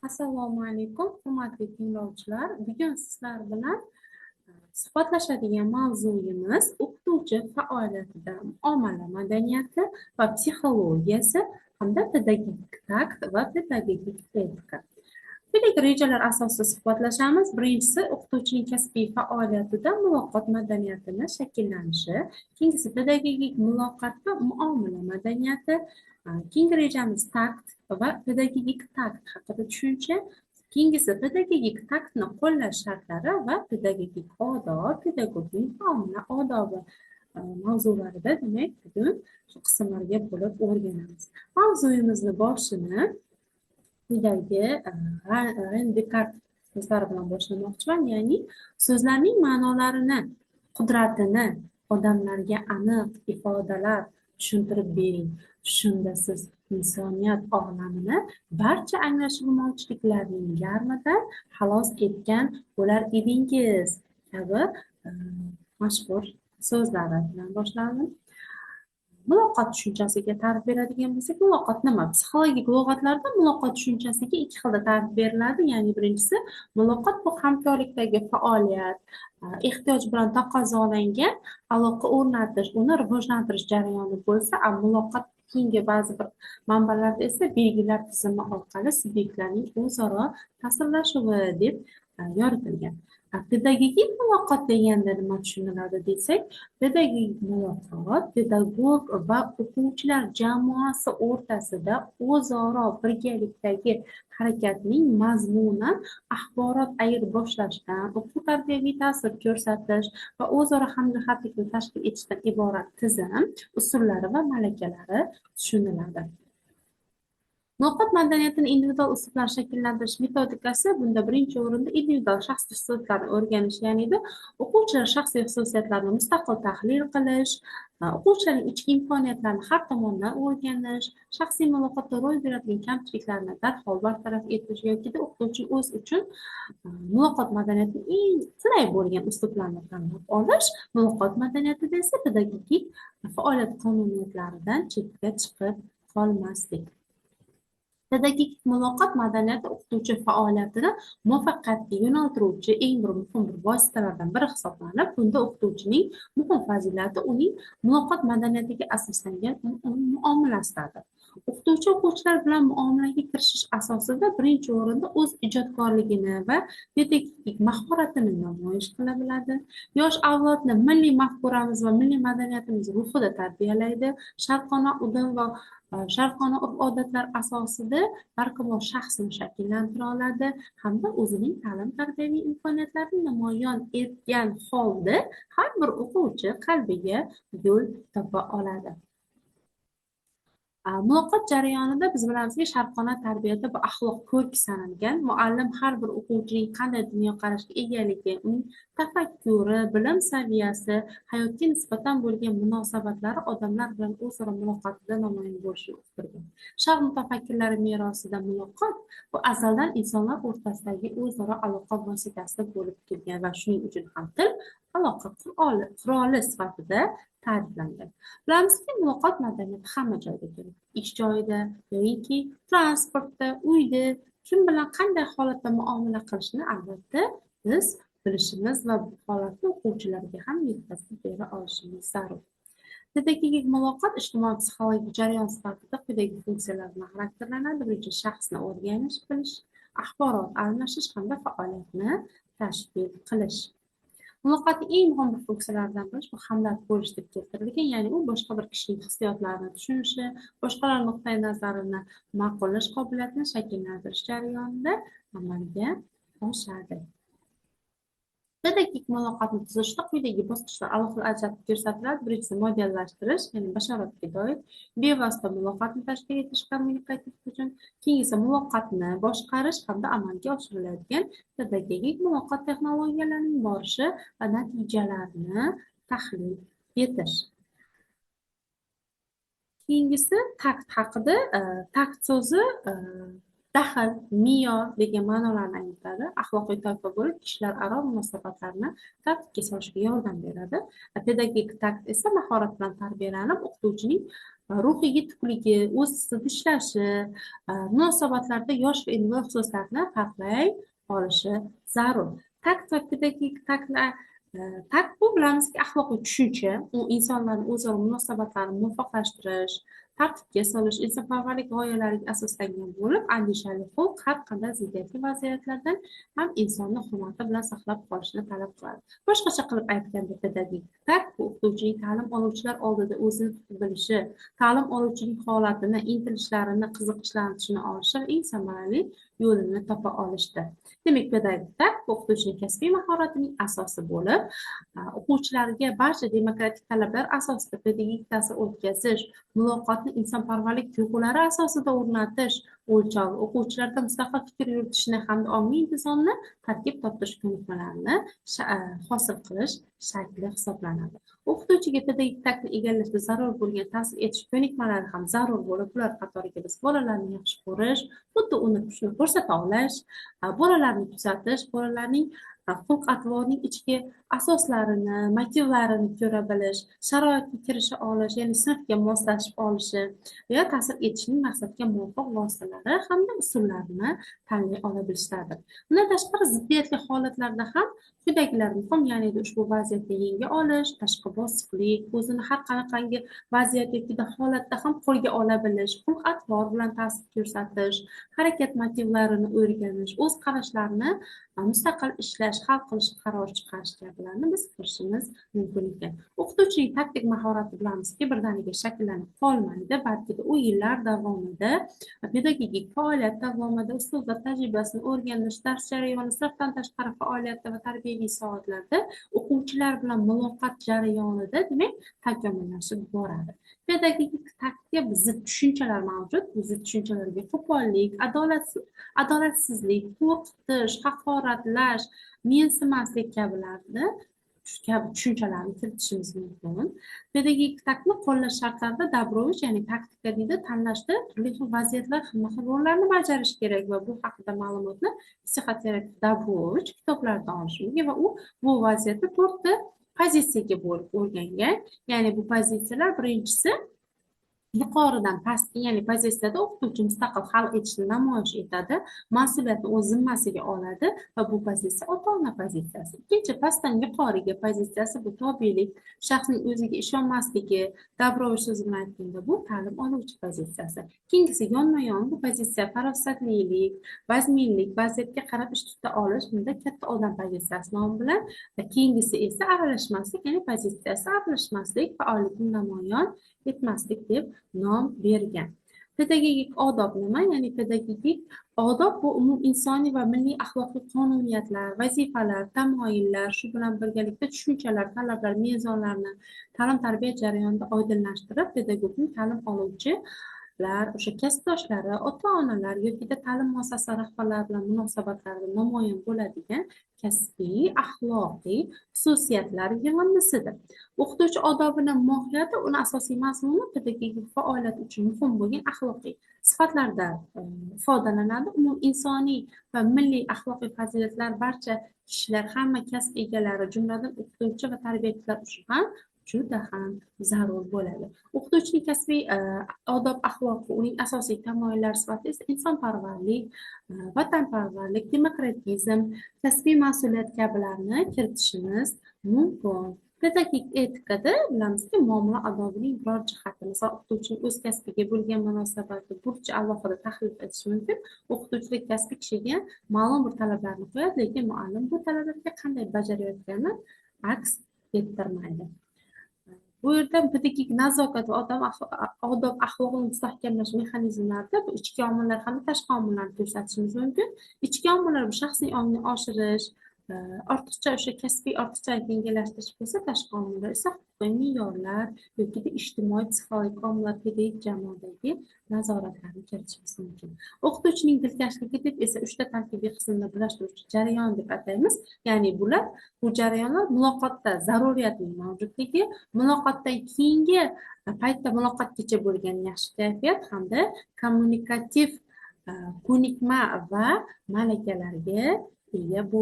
Assalomu alaykum, hurmatli tinglovchilar. Bugun sizlar bilan suhbatlashadigan mavzuyimiz o'qituvchi faoliyatida muomala madaniyati va psixologiyasi hamda pedagogik takt va pedagogik etika. Quyidagi rejalar asosida suhbatlashamiz. Birinchisi, o'qituvchining kasbiy faoliyatida muloqot madaniyatini shakllanishi. Ikkinchisi, pedagogik muloqot va muomala madaniyati. Keyingi rejamiz takt va pedagogik takt haqida tushuncha. Keyingisi pedagogik taktni qo'llash shartlari va pedagogik odob, pedagogik muomala odobi mavzularida demak bugun shu qismlarga bo'lib o'rganamiz. Mavzuyimizni boshini quyidagi Ren Dekart so'zlari bilan boshlamoqchiman. Ya'ni so'zlarning ma'nolarini, qudratini odamlarga aniq ifodalar tushuntirib bering. Shunda siz insoniyat olamini barcha anglashilmovchiliklarning yarmidan xalos etgan bo'lar edingiz kabi mashhur so'zlari bilan boshladim. Muloqot tushunchasiga ta'rif beradigan bo'lsak, muloqot nima? Psixologik lug'atlarda muloqot tushunchasiga ikki xilda ta'rif beriladi. Ya'ni birinchisi, muloqot bu hamkorlikdagi faoliyat, ehtiyoj bilan taqozolangan aloqa o'rnatish, uni rivojlantirish jarayoni bo'lsa, muloqot keyingi ba'zi bir manbalarda esa belgilar tizimi orqali subyektlarning o'zaro ta'sirlashuvi deb yoritilgan. Pedagogik muloqot deganda nima tushuniladi desak, pedagogik muloqot pedagog va o'quvchilar jamoasi o'rtasida o'zaro birgalikdagi harakatning mazmunan axborot ayirboshlashdan, o'quv tarbiyaviy ta'sir ko'rsatish va o'zaro hamjihatlikni tashkil etishdan iborat tizim, usullari va malakalari tushuniladi. Muloqot madaniyatini individual uslublar shakllantirish metodikasi bunda birinchi o'rinda individual shaxsiy xususiyatlarni o'rganish, ya'ni o'quvchilar shaxsiy xususiyatlarini mustaqil tahlil qilish, o'quvchilarning ichki imkoniyatlarini har tomondan o'rganish, shaxsiy muloqotda ro'y beradigan kamchiliklarni darhol bartaraf etish yoki o'qituvchi o'z uchun muloqot madaniyatining eng qulay bo'lgan uslublarini tanlab olish, muloqot madaniyatida esa pedagogik faoliyat qonuniyatlaridan chetga chiqib qolmaslik. Pedagogik muloqot madaniyati o'qituvchi faoliyatini muvaffaqiyatga yo'naltiruvchi eng muhim vositalardan biri hisoblanib, bunda o'qituvchining muhim fazilati uning muloqot madaniyatiga asoslangan muomalasidir. O'qituvchi o'quvchilar bilan muomalaga kirishish asosida birinchi o'rinda o'z ijodkorligini va pedagogik mahoratini namoyish qila biladi. Yosh avlodni milliy mafkuramiz va milliy madaniyatimiz ruhida tarbiyalaydi. Sharqona udum va sharqona urf-odatlar asosida barqaror shaxsni shakllantira oladi hamda o'zining ta'lim-tarbiyaviy imkoniyatlarini namoyon etgan holda har bir o'quvchi qalbiga yo'l topa oladi. Muloqot jarayonida biz bilamizki, sharqona tarbiyada bu axloq ko'rki sanalgan. Muallim har bir o'quvchining qanday dunyoqarashga egaligi, uning tafakkuri, bilim saviyasi, hayotga nisbatan bo'lgan munosabatlari odamlar bilan o'zaro muloqotida namoyon bo'lishini uqtirgan. Sharq mutafakkirlari merosida muloqot bu azaldan insonlar o'rtasidagi o'zaro aloqa vositasi bo'lib kelgan va shuning uchun ham til aloqa quroli sifatida ta'riflangan. Bilamizki, muloqot madaniyati hamma joyda kerak. Ish joyida yoki transportda, uyda kim bilan qanday holatda muomala qilishni albatta biz bilishimiz va bu holatni o'quvchilarga ham yetkazib bera olishimiz zarur. Pedagogik muloqot ijtimoiy psixologik jarayon sifatida quyidagi funksiyalar bilan xarakterlanadi. Birinchi, shaxsni o'rganish, bilish, axborot almashish hamda faoliyatni tashkil qilish. Muloqotning eng muhim funksiyalaridan biri bu hamdard bo'lish deb keltirilgan, ya'ni u boshqa bir kishining hissiyotlarini tushunishi, boshqalar nuqtai nazarini ma'qullash qobiliyatini shakllantirish jarayonida amalga oshadi. Pedagogik muloqotni tuzishda quyidagi bosqichlar alohida ajratib ko'rsatiladi. Birinchisi, modellashtirish, ya'ni bashoratga doir bevosita muloqotni tashkil etish kommunikativ uchun. Keyingisi, muloqotni boshqarish hamda amalga oshiriladigan pedagogik muloqot texnologiyalarining borishi va natijalarini tahlil etish. Keyingisi, takt haqida. Takt so'zi daxl, me'yor degan ma'nolarni anglatadi. Axloqiy toifa bo'lib, kishilar aro munosabatlarni tartibga solishga yordam beradi. Pedagogik takt esa mahorat bilan tarbiyalanib, o'qituvchining ruhiy yetukligi, o'z ustida ishlashi, munosabatlarda yosh va individual xususiyatni farqlay olishi zarur. Takt va pedagogik taktlar takt bu bilamizki axloqiy tushuncha, u insonlarni o'zaro munosabatlarini muvofiqlashtirish, tartibga solish, insonparvarlik g'oyalariga asoslangan bo'lib, andishali xulq har qanday ziddiyatli vaziyatlardan ham insonni hurmati bilan saqlab qolishni talab qiladi. Boshqacha qilib aytganda, pedagogik takt bu o'qituvchining ta'lim oluvchilar oldida o'zini tutib bilishi, ta'lim oluvchining holatini, intilishlarini, qiziqishlarini tushuna olishi va eng samarali yo'lini topa olishdir. Demak, pedagogik takt bu o'qituvchining kasbiy mahoratining asosi bo'lib, o'quvchilarga barcha demokratik talablar asosida pedagogik ta'sir o'tkazish, muloqotni insonparvarlik tuyg'ulari asosida o'rnatish o'lchovi, o'quvchilarda mustaqil fikr yuritishni hamda ommaviy intizomni tarkib toptirish ko'nikmalarini hosil qilish shakli hisoblanadi. O'qituvchiga pedagogik taktni egallashda zarur bo'lgan ta'sir etish ko'nikmalari ham zarur bo'lib, bular qatoriga biz bolalarni yaxshi ko'rish, xuddi uni ko'rsata olish, bolalarni kuzatish, bolalarning xulq-atvorining ichki asoslarini, motivlarini ko'ra bilish, sharoitga kirisha olish, ya'ni sinfga moslashib olishi va ta'sir etishning maqsadga muvofiq vositalari hamda usullarini tanlay ola bilishlardir. Bundan tashqari, ziddiyatli holatlarda ham quyidagilar muhim, ya'ni ushbu vaziyatni yenga olish, tashqi bosiqlik, o'zini har qanaqangi vaziyat yoki holatda ham qo'lga ola bilish, xulq-atvor bilan ta'sir ko'rsatish, harakat motivlarini o'rganish, o'z qarashlarini mustaqil ishlash, hal qilish, qaror chiqarish kabilarni biz ko'rishimiz mumkin ekan. O'qituvchining taktik mahorati bilamizki, birdaniga shakllanib qolmaydi, balki u yillar davomida pedagogik faoliyat davomida ustozlar tajribasini o'rganish, dars jarayoni, sinfdan tashqari faoliyatda va tarbiyaviy soatlarda o'quvchilar bilan muloqot jarayonida demak takomillashib boradi. Pedagogik taktga zid tushunchalar mavjud. Bu zid tushunchalarga qo'pollik, adolatsizlik, qo'rqitish, haqoratlash, mensimaslik kabilarni tushunchalarni kiritishimiz mumkin. Pedagogik taktni qo'llash shartlarida Dabrovich, ya'ni taktika deydi, tanlashda turli xil vaziyatlar, xilma xil rollarni bajarish kerak va bu haqida ma'lumotni psixoterapevt Dabrovich kitoblaridan olish mumkin va u bu vaziyatni 4 ta pozitsiyaga bo'lib o'rgangan. Ya'ni bu pozitsiyalar, birinchisi yuqoridan pastga, ya'ni pozitsiyada o'qituvchi mustaqil hal etishni namoyish etadi, mas'uliyatni o'z zimmasiga oladi va bu pozitsiya ota-ona pozitsiyasi. Ikkinchi, pastdan yuqoriga pozitsiyasi bu tobelik, shaxsning o'ziga ishonmasligi, Dabrovich so'zi bilan aytganda bu ta'lim oluvchi pozitsiyasi. Keyingisi yonma-yon bu pozitsiya farosatlilik, vazminlik, vaziyatga qarab ish tuta olish, bunda katta odam pozitsiyasi nomi bilan, va keyingisi esa aralashmaslik, ya'ni pozitsiyasi aralashmaslik, faollikni namoyon etmaslik deb nom bergan. Pedagogik odob nima? Ya'ni pedagogik odob bu umuminsoniy va milliy axloqiy qonuniyatlar, vazifalar, tamoyillar, shu bilan birgalikda tushunchalar, talablar, mezonlarni ta'lim-tarbiya jarayonida oydinlashtirib, pedagogning ta'lim oluvchilar, o'sha kasbdoshlari, ota-onalar yoki ta'lim muassasasi rahbarlari bilan munosabatlarda namoyon bo'ladigan kasbiy, axloqiy xususiyatlar yig'indisidir. O'qituvchi odobining mohiyati, uni asosiy mazmuni pedagogik faoliyat uchun muhim bo'lgan axloqiy sifatlarda ifodalanadi. Umuminsoniy va milliy axloqiy fazilatlar barcha kishilar, hamma kasb egalari, jumladan o'qituvchi va tarbiyachilar uchun ham juda ham zarur bo'ladi. O'qituvchining kasbiy odob axloqi, uning asosiy tamoyillari sifatida esa insonparvarlik, vatanparvarlik, demokratizm, kasbiy mas'uliyat kabilarni kiritishimiz mumkin. Pedagogik etikada bilamizki, muomala odobining biror jihati, masalan, o'qituvchining o'z kasbiga bo'lgan munosabati, burchi alohida tahlil etish mumkin. O'qituvchilik kasbi kishiga ma'lum bir talablarni qo'yadi, lekin muallim bu talablarga qanday bajarayotganini aks ettirmaydi. Bu yerda pedagogik nazokat va odob axloqni mustahkamlash mexanizmlarida bu ichki omillar hamda tashqi omillarni ko'rsatishimiz mumkin. Ichki omillar bu shaxsiy ongni oshirish, ortiqcha o'sha kasbiy ortiqchalik yengilashtirish bo'lsa, tashqi omillar esa huquqiy me'yorlar yoki ijtimoiy psixologik omillar, pedagogik jamoadagi nazoratlarni kiritishimiz mumkin. O'qituvchining dilkashligi deb esa 3 ta tarkibiy qismni birlashtiruvchi jarayon deb ataymiz. Ya'ni bu jarayonlar muloqotda zaruriyatning mavjudligi, muloqotdan keyingi paytda muloqotgacha bo'lgan yaxshi kayfiyat hamda kommunikativ ko'nikma va malakalarga ega bo'lish.